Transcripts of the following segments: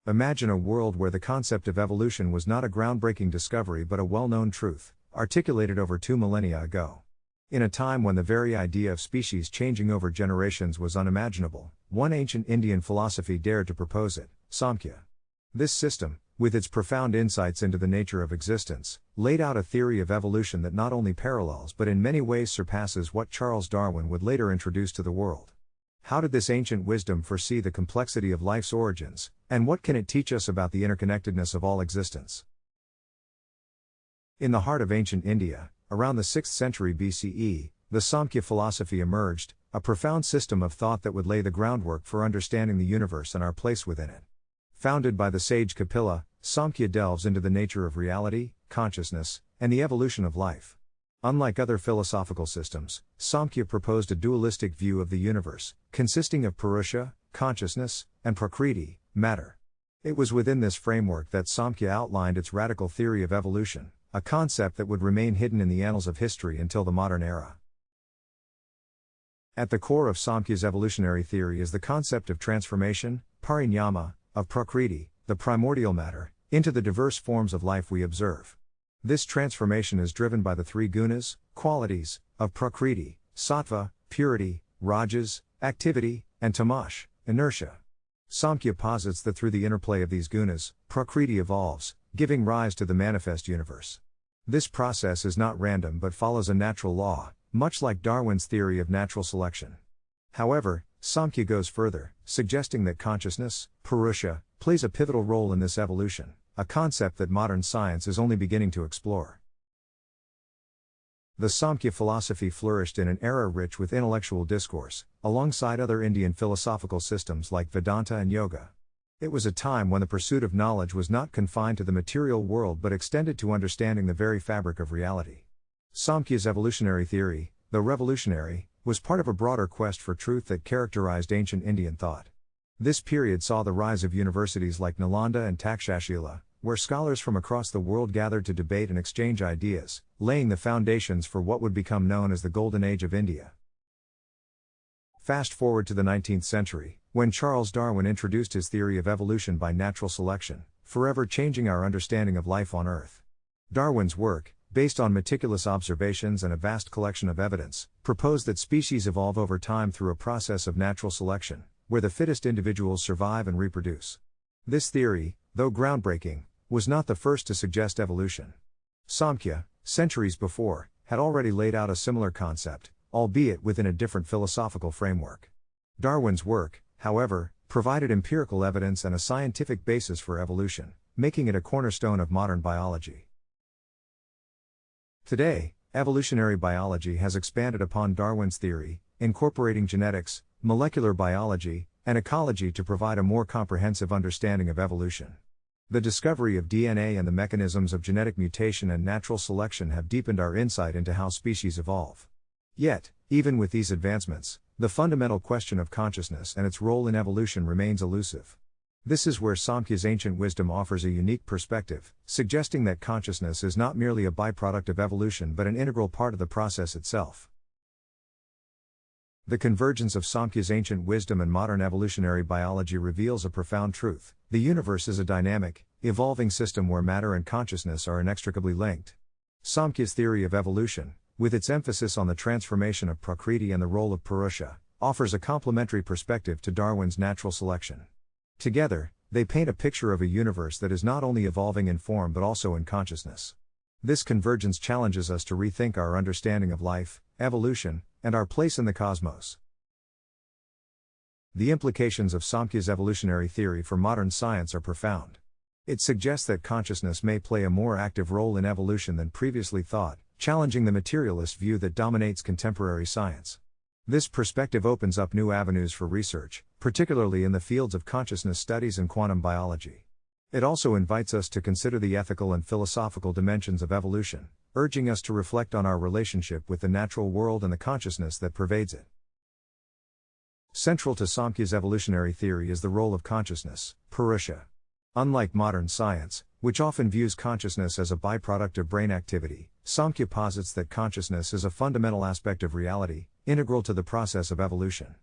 Imagine a world where the concept of evolution was not a groundbreaking discovery but a well-known truth, articulated over 2 millennia ago. In a time when the very idea of species changing over generations was unimaginable, one ancient Indian philosophy dared to propose it, Samkhya. This system, with its profound insights into the nature of existence, laid out a theory of evolution that not only parallels but in many ways surpasses what Charles Darwin would later introduce to the world. How did this ancient wisdom foresee the complexity of life's origins, and what can it teach us about the interconnectedness of all existence? In the heart of ancient India, around the 6th century BCE, the Samkhya philosophy emerged, a profound system of thought that would lay the groundwork for understanding the universe and our place within it. Founded by the sage Kapila, Samkhya delves into the nature of reality, consciousness, and the evolution of life. Unlike other philosophical systems, Samkhya proposed a dualistic view of the universe, consisting of Purusha, consciousness, and Prakriti, matter. It was within this framework that Samkhya outlined its radical theory of evolution, a concept that would remain hidden in the annals of history until the modern era. At the core of Samkhya's evolutionary theory is the concept of transformation, parinyama, of Prakriti, the primordial matter, into the diverse forms of life we observe. This transformation is driven by the 3 gunas, qualities, of Prakriti, Sattva, purity, rajas, activity, and Tamas, inertia. Samkhya posits that through the interplay of these gunas, Prakriti evolves, giving rise to the manifest universe. This process is not random but follows a natural law, much like Darwin's theory of natural selection. However, Samkhya goes further, suggesting that consciousness, Purusha, plays a pivotal role in this evolution, a concept that modern science is only beginning to explore. The Samkhya philosophy flourished in an era rich with intellectual discourse, alongside other Indian philosophical systems like Vedanta and Yoga. It was a time when the pursuit of knowledge was not confined to the material world but extended to understanding the very fabric of reality. Samkhya's evolutionary theory, though revolutionary, was part of a broader quest for truth that characterized ancient Indian thought. This period saw the rise of universities like Nalanda and Takshashila, where scholars from across the world gathered to debate and exchange ideas, laying the foundations for what would become known as the Golden Age of India. Fast forward to the 19th century, when Charles Darwin introduced his theory of evolution by natural selection, forever changing our understanding of life on Earth. Darwin's work, based on meticulous observations and a vast collection of evidence, proposed that species evolve over time through a process of natural selection, where the fittest individuals survive and reproduce. This theory, though groundbreaking, was not the first to suggest evolution. Samkhya, centuries before, had already laid out a similar concept, albeit within a different philosophical framework. Darwin's work, however, provided empirical evidence and a scientific basis for evolution, making it a cornerstone of modern biology. Today, evolutionary biology has expanded upon Darwin's theory, incorporating genetics, molecular biology, and ecology to provide a more comprehensive understanding of evolution. The discovery of DNA and the mechanisms of genetic mutation and natural selection have deepened our insight into how species evolve. Yet, even with these advancements, the fundamental question of consciousness and its role in evolution remains elusive. This is where Samkhya's ancient wisdom offers a unique perspective, suggesting that consciousness is not merely a byproduct of evolution but an integral part of the process itself. The convergence of Samkhya's ancient wisdom and modern evolutionary biology reveals a profound truth: the universe is a dynamic, evolving system where matter and consciousness are inextricably linked. Samkhya's theory of evolution, with its emphasis on the transformation of Prakriti and the role of Purusha, offers a complementary perspective to Darwin's natural selection. Together, they paint a picture of a universe that is not only evolving in form but also in consciousness. This convergence challenges us to rethink our understanding of life, evolution, and our place in the cosmos. The implications of Samkhya's evolutionary theory for modern science are profound. It suggests that consciousness may play a more active role in evolution than previously thought, challenging the materialist view that dominates contemporary science. This perspective opens up new avenues for research, particularly in the fields of consciousness studies and quantum biology. It also invites us to consider the ethical and philosophical dimensions of evolution, urging us to reflect on our relationship with the natural world and the consciousness that pervades it. Central to Samkhya's evolutionary theory is the role of consciousness, Purusha. Unlike modern science, which often views consciousness as a byproduct of brain activity, Samkhya posits that consciousness is a fundamental aspect of reality, integral to the process of evolution.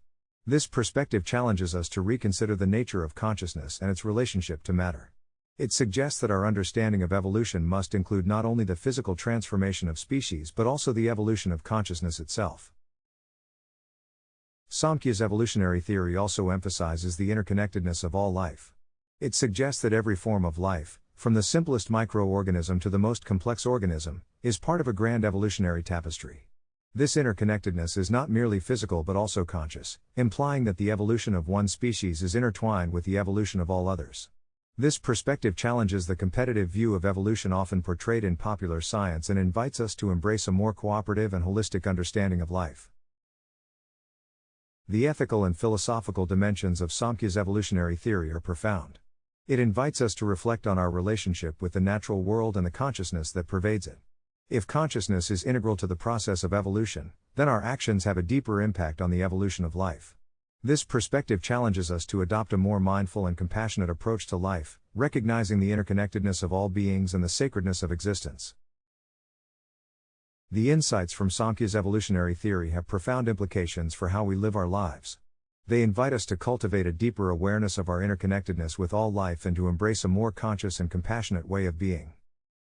This perspective challenges us to reconsider the nature of consciousness and its relationship to matter. It suggests that our understanding of evolution must include not only the physical transformation of species but also the evolution of consciousness itself. Samkhya's evolutionary theory also emphasizes the interconnectedness of all life. It suggests that every form of life, from the simplest microorganism to the most complex organism, is part of a grand evolutionary tapestry. This interconnectedness is not merely physical but also conscious, implying that the evolution of one species is intertwined with the evolution of all others. This perspective challenges the competitive view of evolution often portrayed in popular science and invites us to embrace a more cooperative and holistic understanding of life. The ethical and philosophical dimensions of Samkhya's evolutionary theory are profound. It invites us to reflect on our relationship with the natural world and the consciousness that pervades it. If consciousness is integral to the process of evolution, then our actions have a deeper impact on the evolution of life. This perspective challenges us to adopt a more mindful and compassionate approach to life, recognizing the interconnectedness of all beings and the sacredness of existence. The insights from Samkhya's evolutionary theory have profound implications for how we live our lives. They invite us to cultivate a deeper awareness of our interconnectedness with all life and to embrace a more conscious and compassionate way of being.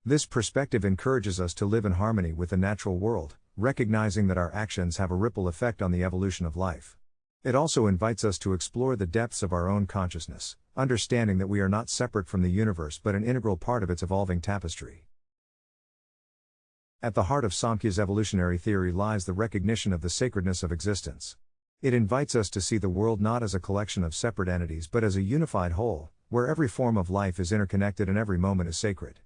This perspective encourages us to live in harmony with the natural world, recognizing that our actions have a ripple effect on the evolution of life. It also invites us to explore the depths of our own consciousness, understanding that we are not separate from the universe but an integral part of its evolving tapestry. At the heart of Samkhya's evolutionary theory lies the recognition of the sacredness of existence. It invites us to see the world not as a collection of separate entities but as a unified whole, where every form of life is interconnected and every moment is sacred.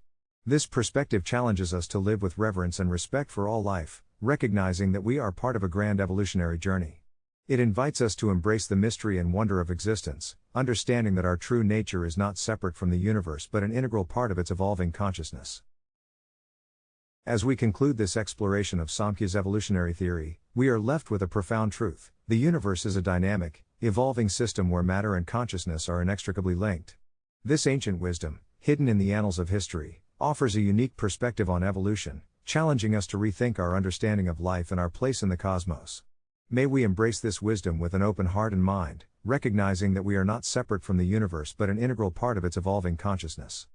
This perspective challenges us to live with reverence and respect for all life, recognizing that we are part of a grand evolutionary journey. It invites us to embrace the mystery and wonder of existence, understanding that our true nature is not separate from the universe but an integral part of its evolving consciousness. As we conclude this exploration of Samkhya's evolutionary theory, we are left with a profound truth: the universe is a dynamic, evolving system where matter and consciousness are inextricably linked. This ancient wisdom, hidden in the annals of history, offers a unique perspective on evolution, challenging us to rethink our understanding of life and our place in the cosmos. May we embrace this wisdom with an open heart and mind, recognizing that we are not separate from the universe but an integral part of its evolving consciousness.